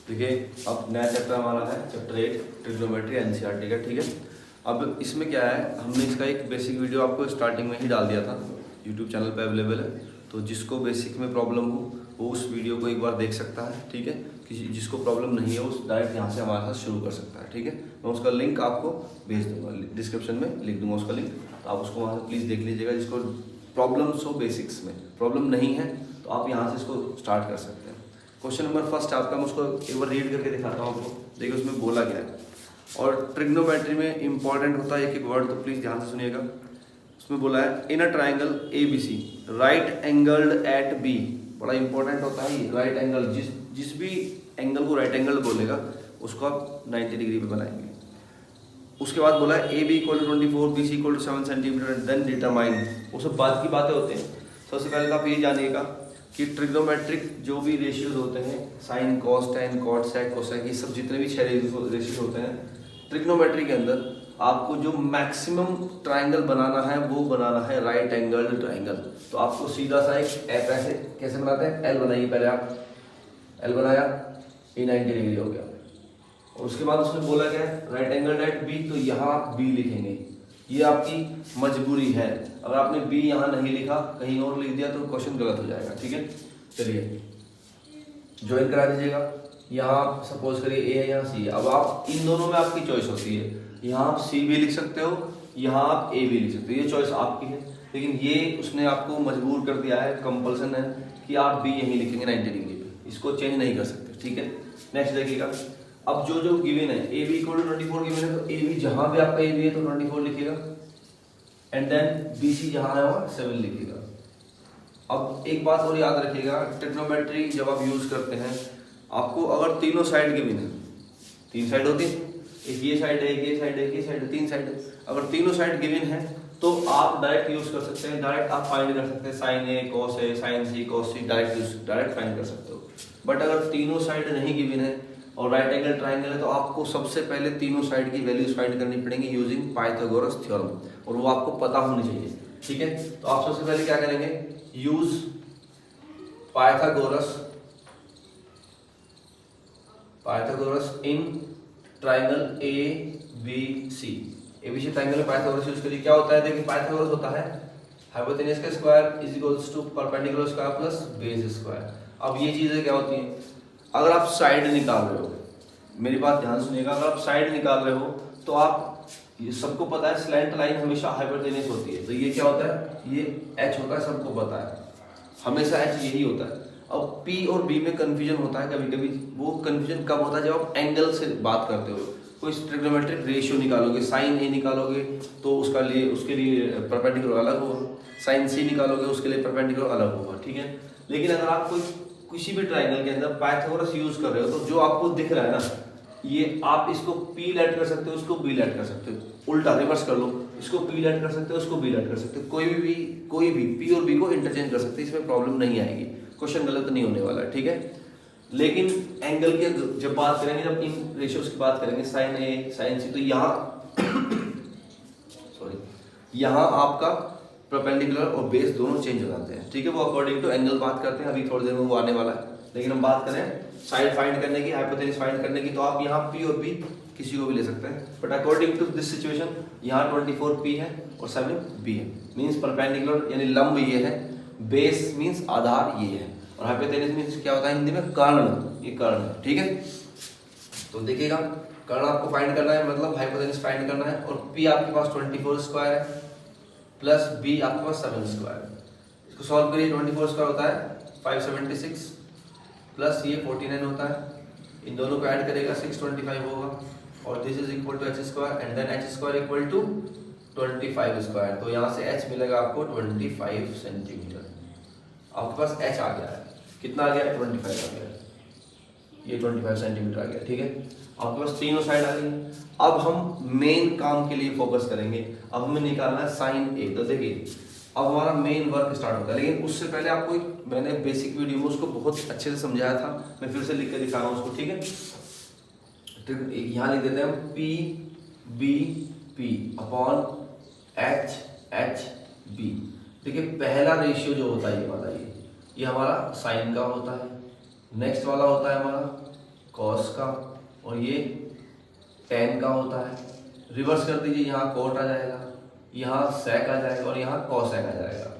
देखिए अब नया चैप्टर हमारा है चैप्टर 8 ट्रिग्नोमेट्री एनसीईआरटी का। ठीक है, अब इसमें क्या है, हमने इसका एक बेसिक वीडियो आपको स्टार्टिंग में ही डाल दिया था, यूट्यूब चैनल पे अवेलेबल है। तो जिसको बेसिक में प्रॉब्लम हो वो उस वीडियो को एक बार देख सकता है। ठीक है, किसी जिसको प्रॉब्लम नहीं है उस डायरेक्ट यहाँ से हमारे साथ शुरू कर सकता है। ठीक है, मैं उसका लिंक आपको भेज दूंगा, डिस्क्रिप्शन में लिख दूंगा उसका लिंक, तो आप उसको वहाँ से प्लीज़ देख लीजिएगा। जिसको प्रॉब्लम्स हो बेसिक्स में, प्रॉब्लम नहीं है तो आप यहाँ से इसको स्टार्ट कर सकते हैं। क्वेश्चन नंबर फर्स्ट आपका, मैं उसको एक बार रीड करके दिखाता हूँ आपको, देखिए उसमें बोला गया है। और ट्रिग्नोमेट्री में इंपॉर्टेंट होता है एक एक वर्ड, तो प्लीज़ ध्यान से सुनिएगा। उसमें बोला है in a triangle A B C right angled at B, बड़ा इंपॉर्टेंट होता है ये राइट एंगल। जिस भी एंगल को राइट एंगल बोलेगा उसको आप 90 डिग्री पे बनाएंगे। उसके बाद बोला है A B equal to 24, B C equal to 7 centimetre, then determine. वो सब बात की बातें होते हैं। सबसे पहले तो आप ये जानिएगा कि ट्रिग्नोमेट्रिक जो भी रेशियोज होते हैं, sine cos tan cot sec cosec, ये सब जितने भी 6 रेशियोज होते हैं ट्रिग्नोमेट्री के अंदर, आपको जो मैक्सिमम ट्राइंगल बनाना है वो बनाना है राइट एंगल्ड ट्राइंगल। तो आपको सीधा सा एक ऐसे कैसे बनाते हैं, एल बनाइए पहले आप, एल बनाया, ये 90 डिग्री हो गया। और उसके बाद उसने बोला क्या है, राइट एंगल एट बी, तो यहाँ आप बी लिखेंगे। ये आपकी मजबूरी है, अगर आपने बी यहाँ नहीं लिखा कहीं और लिख दिया तो क्वेश्चन गलत हो जाएगा। ठीक है, चलिए ज्वाइन करा दीजिएगा। यहाँ आप सपोज करिए ए है, यहाँ सी है। अब आप इन दोनों में आपकी चॉइस होती है, यहाँ आप सी भी लिख सकते हो, यहाँ आप ए भी लिख सकते हो, ये चॉइस आपकी है। लेकिन ये उसने आपको मजबूर कर दिया है, कंपल्सन है कि आप बी यहीं लिखेंगे 90 डिग्री पे, इसको चेंज नहीं कर सकते। ठीक है, नेक्स्ट देखिएगा। अब जो गिवन है A B equal to 24 given है, तो ए बी जहां भी आपका ए बी है तो 24 लिखिएगा, एंड देन बी सी जहां है वहां 7 लिखिएगा। अब एक बात और याद रखिएगा, ट्रिग्नोमेट्री जब आप यूज करते हैं, आपको अगर तीनों साइड गिवन है, 3 साइड होती है, एक ये साइड है, एक ये साइड है, एक ये साइड है, 3 साइड है। अगर तीनों साइड गिवन है तो आप डायरेक्ट यूज कर सकते हैं, डायरेक्ट आप फाइंड कर सकते हैं, sign A cos A sign C cos C, direct find कर सकते हो। बट अगर तीनों साइड नहीं गिवन है और राइट एंगल ट्राइंगल है, तो आपको सबसे पहले तीनों साइड की वैल्यूज फाइंड करनी पड़ेंगी यूजिंग पाइथागोरस थ्योरम, और वो आपको पता होनी चाहिए। ठीक है, तो आप सबसे पहले क्या करेंगे, use Pythagoras in triangle A B C. ABC triangle में पाइथागोरस यूज करिए। क्या होता है, देखिए पाइथागोरस होता है हाइपोटेन्यूज का square is equals to perpendicular square plus base square. अब ये चीजें क्या होती हैं, अगर आप साइड निकाल रहे हो, मेरी बात ध्यान सुनिएगा, अगर आप साइड निकाल रहे हो तो आप, ये सबको पता है स्लैंट लाइन हमेशा हाइपोटेन्यूज होती है, तो ये क्या होता है, ये एच होता है, सबको पता है, हमेशा एच यही होता है। अब पी और बी में कंफ्यूजन होता है कभी कभी, वो कंफ्यूजन कब होता है, जब आप एंगल से बात करते हो। कोई ट्रिग्नोमेट्रिक रेशियो निकालोगे, साइन ए निकालोगे तो उसके लिए परपेंडिकुलर अलग होगा, साइन सी निकालोगे उसके लिए परपेंडिकुलर अलग होगा। ठीक है, लेकिन अगर आप कोई किसी भी ट्राइंगल के अंदर पाइथागोरस यूज कर रहे हो, तो जो आपको दिख रहा है ना, ये आप इसको पी लेट कर सकते हो, उसको बी लेट कर सकते हो, उल्टा रिवर्स कर लो, इसको पी लेट कर सकते हो, उसको बी लेट कर सकते हो, कोई भी पी और बी को इंटरचेंज कर सकते हैं, इसमें प्रॉब्लम नहीं आएगी, क्वेश्चन गलत नहीं होने वाला है। ठीक है, लेकिन एंगल की जब बात करेंगे, जब इन रेशियोज की बात करेंगे, साइन ए साइन सी, तो यहाँ यहाँ आपका परपेंडिकुलर और बेस दोनों चेंज हो जाते हैं। ठीक है, वो अकॉर्डिंग टू एंगल बात करते हैं, अभी थोड़ी देर में वो आने वाला है। लेकिन हम बात करें साइड फाइंड करने की, हाइपोटेन्यूज फाइंड करने की, तो आप यहाँ पी और बी किसी को भी ले सकते हैं, but according to this situation यहाँ 24 पी है और 7 बी है, मीन्स परपेंडिकुलर यानी लंब ये है, बेस मीन्स आधार ये है, और हाइपोटेन्यूज मीन्स क्या होता है हिंदी में, कर्ण, ये कर्ण है। ठीक है, तो देखिएगा कर्ण आपको फाइंड करना है, मतलब हाइपोटेन्यूज फाइंड करना है, और पी आपके पास 24 स्क्वायर है प्लस बी आपके पास 7 स्क्वायर। इसको सॉल्व करिए, 24 स्क्वायर होता है 576 प्लस ये 49 होता है, इन दोनों को ऐड करेगा 625 होगा, और this is equal to H square, and then H square equal to 25 square. तो यहाँ से एच मिलेगा आपको 25 सेंटीमीटर। आपके पास एच आ गया है, कितना आ गया, 25 आ गया, ये 25 सेंटीमीटर आ गया। ठीक है, आपके पास तीनों साइड आ गई। अब हम मेन काम के लिए फोकस करेंगे, अब हमें निकालना है साइन ए। तो देखिए अब हमारा मेन वर्क स्टार्ट होता है, लेकिन उससे पहले आपको मैंने बेसिक वीडियो में उसको बहुत अच्छे से समझाया था, मैं फिर से लिख कर दिखा रहा हूँ उसको। ठीक है, यहाँ लिख देते हैं P B P upon H H B. देखिए पहला रेशियो जो होता है ये वाला, ये हमारा साइन का होता है, नेक्स्ट वाला होता है हमारा कॉस का, और ये टेन का होता है। रिवर्स कर दीजिए, यहाँ कोट आ जाएगा, यहाँ सेक आ जाएगा और यहाँ कॉसेक आ जाएगा।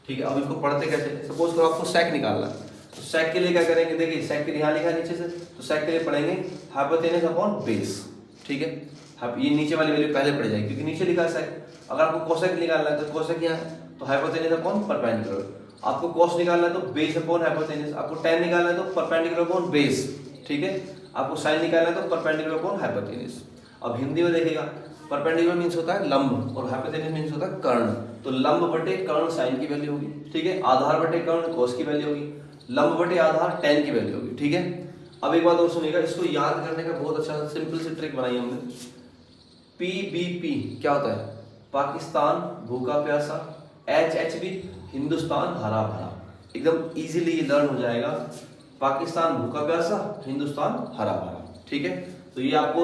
ठीक है, अब इसको पढ़ते कैसे? सपोज करो आपको सेक निकालना है, तो सेक के लिए क्या करेंगे? देखिए सेक के लिए यहाँ लिखा है नीचे से, तो सेक के लिए पढ़ेंगे हाइपोटेनस अपॉन बेस। ठीक है, ये नीचे वाली वैल्यू पहले पड़ जाएगी क्योंकि नीचे लिखा है सेक। अगर आपको कोसेक निकालना है तो कोसेक यहाँ है, तो हाइपोटेनस अपॉन परपेंडिकुलर। आपको कॉस निकालना है तो बेस अपॉन हाइपोटेनस। आपको टेन निकालना है तो परपेंडिकुलर अपॉन बेस। ठीक है, आपको साइन निकालना है तो परपेंडिकुलर अपॉन हाइपोटेनस। अब हिंदी में देखिएगा, परपेंडिकुलर मींस होता है लंब और हाइपोटेनस मींस होता है कर्ण। तो लंब बटे कर्ण साइन की वैल्यू होगी। ठीक है, आधार बटे कर्ण कॉस की वैल्यू होगी, लंब बटे आधार टेन की वैल्यू होगी। ठीक है, अब एक बात और सुनिएगा, इसको याद करने का बहुत अच्छा सिंपल सी ट्रिक बनाई हमने। PBP क्या होता है? पाकिस्तान भूखा प्यासा। HHB हिंदुस्तान हरा भरा। एकदम इजीली ये लर्न हो जाएगा। पाकिस्तान भूखा प्यासा, हिंदुस्तान हरा भरा। ठीक है, तो ये आपको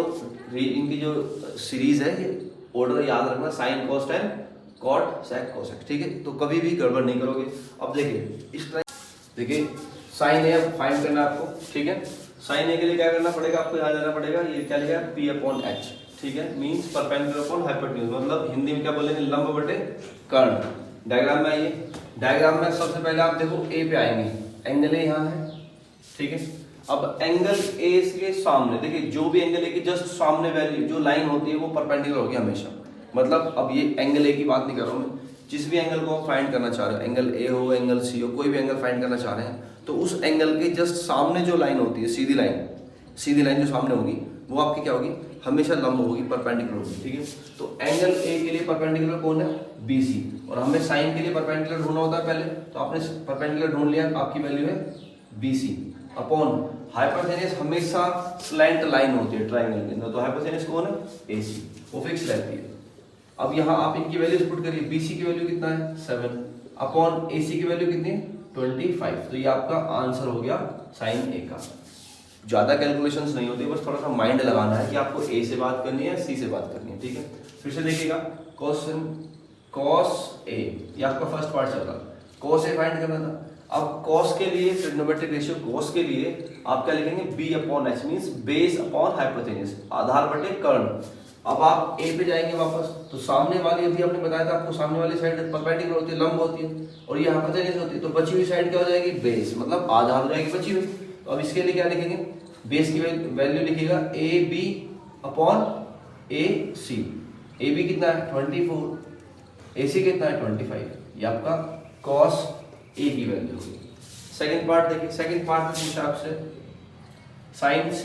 इनकी जो सीरीज है ये ऑर्डर याद रखना, sine cos tan cot sec cosec. ठीक है, तो कभी भी गड़बड़ नहीं करोगे। अब देखिए इस तरह, देखिए साइन ए फाइंड करना आपको। ठीक है, साइन ए के लिए क्या करना पड़ेगा? आपको यहाँ जाना पड़ेगा, ये क्या लिखा है? P/H। ठीक है, मींस परपेंडिकुलर अपॉन हाइपोटेन्यूज, मतलब हिंदी में क्या बोलेंगे? लंब बटे कर्ण। डायग्राम में आइए, डायग्राम में सबसे पहले आप देखो ए पे आएंगे, एंगल ए यहाँ है। ठीक है, अब एंगल ए के सामने देखिए, जो भी एंगल ए के जस्ट सामने वैल्यू जो लाइन होती है वो परपेंडिकुलर होगी हमेशा। मतलब अब ये एंगल ए की बात नहीं कर रहा हूँ मैं, जिस भी एंगल को आप फाइंड करना चाह रहे हो, एंगल ए हो एंगल सी हो, कोई भी एंगल फाइंड करना चाह रहे हैं, तो उस एंगल के जस्ट सामने जो लाइन होती है, सीधी लाइन जो सामने होगी वो आपकी क्या होगी? हमेशा लंब होगी, परपेंडिकुलर होगी। ठीक है, तो एंगल ए के लिए परपेंडिकुलर कौन है? BC। और हमें साइन के लिए परपेंडिकुलर ढूंढना होता है पहले, तो आपने परपेंडिकुलर ढूंढ लिया, आपकी वैल्यू है BC अपॉन हाइपोटेनस। हमेशा स्लैंट लाइन होती है ट्रायंगल के अंदर, तो हाइपोटेनस कौन है? AC, वो फिक्स रहती है। अब यहाँ आप इनकी वैल्यूज पुट करिए, BC की वैल्यू कितना है? 7 अपॉन AC की वैल्यू कितनी है? 25। तो ये आपका आंसर हो गया साइन ए का। ज्यादा कैलकुलेशंस नहीं होती, बस थोड़ा सा माइंड लगाना है कि आपको ए से बात करनी है, सी से बात करनी है। ठीक है, फिर से देखिएगा, कॉस ए, ये आपका फर्स्ट पार्ट चल रहा है, कॉस ए फाइंड करना था। अब कॉस के लिए ट्रिग्नोमेट्रिक रेशियो कॉस के लिए आप क्या लिखेंगे? B/H means base upon hypotenuse, आधार बटे कर्ण। अब आप ए पे जाएंगे वापस, तो सामने वाली अभी आपने बताया था आपको, सामने वाली साइड परपेंडिकुलर होती है, लंब होती है, और ये हाइपोटेनस होती है, तो बची हुई साइड क्या हो जाएगी? बेस, मतलब आधार हो जाएगी बची हुई। तो अब इसके लिए क्या लिखेंगे? बेस की वैल्यू लिखिएगा AB/AC। AB कितना है? 24। AC कितना है? 25। ये आपका cos A की वैल्यू होगी। सेकंड पार्ट देखिए, सेकंड पार्ट में पूछा आपसे sin C।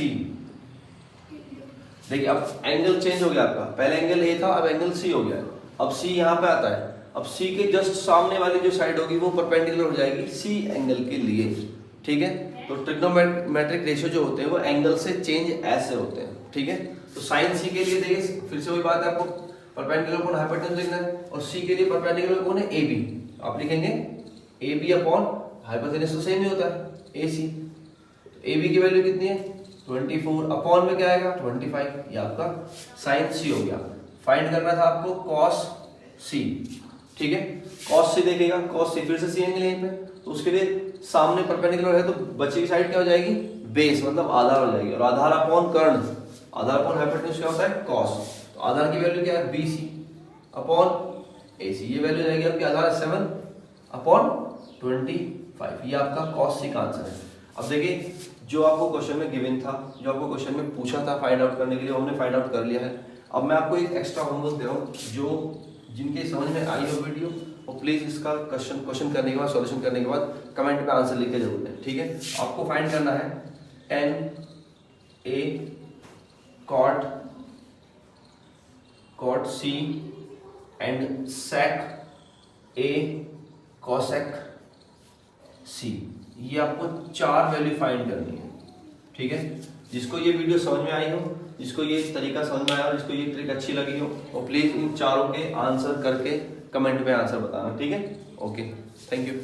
देखिए अब एंगल चेंज हो गया आपका, पहले एंगल A था, अब एंगल C हो गया। अब C यहाँ पे आता है, अब C के जस्ट सामने वाली जो साइड होगी वो परपेंडिकुलर हो जाएगी C एंगल के लिए। ठीक है, तो ट्रिग्नोमेट्रिक रेशियो जो होते हैं वो एंगल से चेंज ऐसे होते हैं। ठीक है, तो साइन सी के लिए देखिए फिर से वही बात है, आपको परपेंडिकुलर अपॉन हाइपोटेनस लिखना है, और सी के लिए परपेंडिकुलर कौन है? AB। आप लिखेंगे AB अपॉन हाइपोटेनस, तो सेम ही होता है AC। AB की वैल्यू कितनी है? 24 अपॉन में क्या आएगा? 25। ये आपका साइन सी हो गया। फाइंड करना था आपको कॉस सी। ठीक है, कॉस सी देखिएगा, कॉस सी फिर से सी एंगल यहीं पे, तो उसके लिए सामने परपेंडिकुलर है तो बची हुई साइड क्या हो जाएगी? बेस, मतलब आधार हो जाएगी, और आधार अपॉन कर्ण, आधार अपॉन हाइपोटेनस क्या होता है? कॉस। तो आधार की वैल्यू क्या है? BC upon AC। ये वैल्यू जाएगी आपकी, आधार 7 अपॉन 25। ये आपका कॉस सी का आंसर है। अब देखिए, जो आपको क्वेश्चन में गिवन था, जो आपको क्वेश्चन में पूछा था फाइंड आउट करने के लिए, हमने फाइंड आउट कर लिया है। अब मैं आपको एक एक्स्ट्रा होमवर्क दे रहा हूँ, जो जिनके समझ में आई हो वीडियो, और प्लीज इसका क्वेश्चन करने के बाद, सॉल्यूशन करने के बाद कमेंट में आंसर लिख के जरूर दें। ठीक है, आपको फाइंड करना है tan A cot C and sec A cosec C। ये आपको 4 वैल्यू फाइंड करनी है। ठीक है, जिसको ये वीडियो समझ में आई हो, जिसको ये तरीका समझ में आया हो, जिसको ये ट्रिक अच्छी लगी हो, वो प्लीज इन चारों के आंसर करके कमेंट में आंसर बताना। ठीक है, ओके, थैंक यू।